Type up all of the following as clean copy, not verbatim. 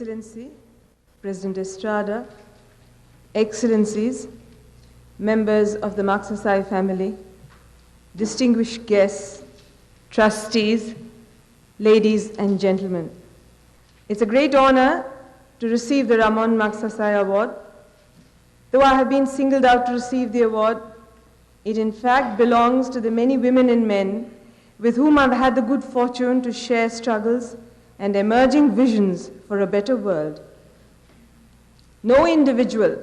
Excellency, President Estrada, Excellencies, members of the Magsaysay family, distinguished guests, trustees, ladies and gentlemen. It's a great honor to receive the Ramon Magsaysay Award. Though I have been singled out to receive the award, it in fact belongs to the many women and men with whom I've had the good fortune to share struggles and emerging visions for a better world. No individual,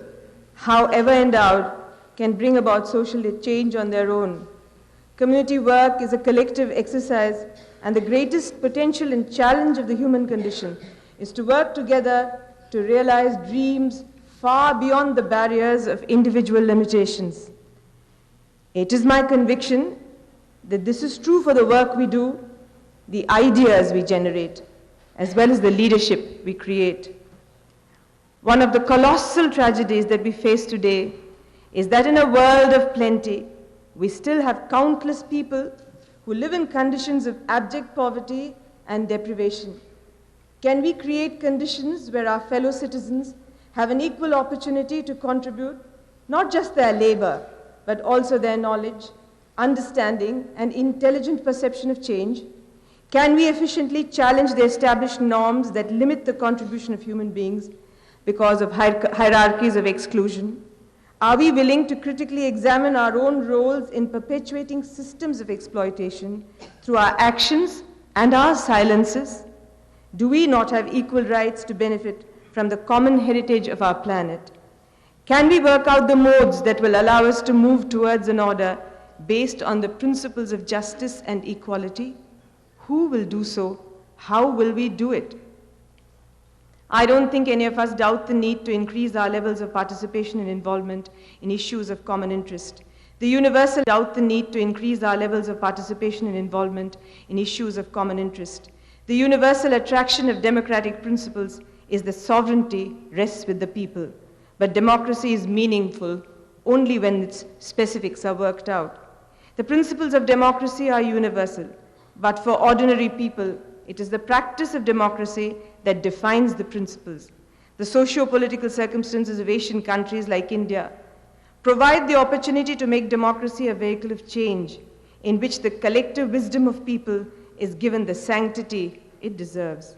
however endowed, can bring about social change on their own. Community work is a collective exercise, and the greatest potential and challenge of the human condition is to work together to realize dreams far beyond the barriers of individual limitations. It is my conviction that this is true for the work we do, the ideas we generate, as well as the leadership we create. One of the colossal tragedies that we face today is that in a world of plenty, we still have countless people who live in conditions of abject poverty and deprivation. Can we create conditions where our fellow citizens have an equal opportunity to contribute not just their labor, but also their knowledge, understanding, and intelligent perception of change? Can we efficiently challenge the established norms that limit the contribution of human beings because of hierarchies of exclusion? Are we willing to critically examine our own roles in perpetuating systems of exploitation through our actions and our silences? Do we not have equal rights to benefit from the common heritage of our planet? Can we work out the modes that will allow us to move towards an order based on the principles of justice and equality? Who will do so? How will we do it? I don't think any of us doubt the need to increase our levels of participation and involvement in issues of common interest. The universal doubt the need to increase our levels of participation and involvement in issues of common interest. The universal attraction of democratic principles is that sovereignty rests with the people, but democracy is meaningful only when its specifics are worked out. The principles of democracy are universal, but for ordinary people, it is the practice of democracy that defines the principles. The socio-political circumstances of Asian countries like India provide the opportunity to make democracy a vehicle of change in which the collective wisdom of people is given the sanctity it deserves.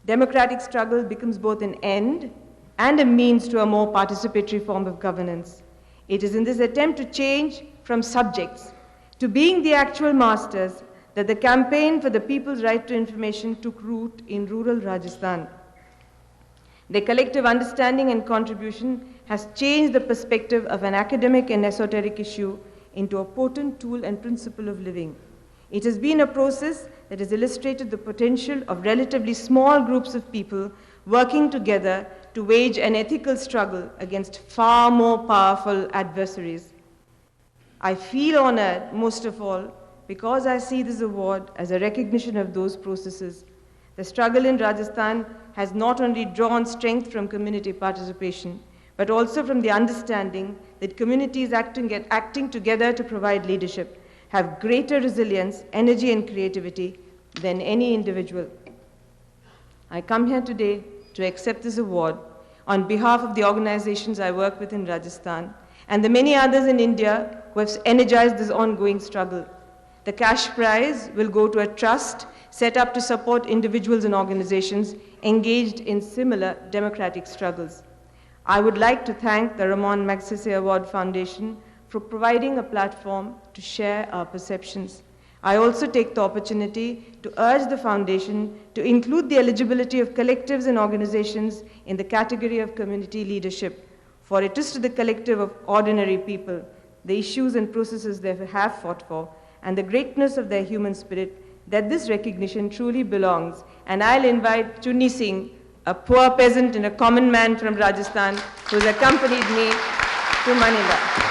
Democratic struggle becomes both an end and a means to a more participatory form of governance. It is in this attempt to change from subjects to being the actual masters that the campaign for the people's right to information took root in rural Rajasthan. Their collective understanding and contribution has changed the perspective of an academic and esoteric issue into a potent tool and principle of living. It has been a process that has illustrated the potential of relatively small groups of people working together to wage an ethical struggle against far more powerful adversaries. I feel honored, most of all, because I see this award as a recognition of those processes. The struggle in Rajasthan has not only drawn strength from community participation, but also from the understanding that communities acting together to provide leadership have greater resilience, energy, and creativity than any individual. I come here today to accept this award on behalf of the organizations I work with in Rajasthan and the many others in India who have energized this ongoing struggle. The cash prize will go to a trust set up to support individuals and organizations engaged in similar democratic struggles. I would like to thank the Ramon Magsaysay Award Foundation for providing a platform to share our perceptions. I also take the opportunity to urge the foundation to include the eligibility of collectives and organizations in the category of community leadership, for it is to the collective of ordinary people, the issues and processes they have fought for, and the greatness of their human spirit, that this recognition truly belongs. And I'll invite Chunni Singh, a poor peasant and a common man from Rajasthan, who's accompanied me to Manila.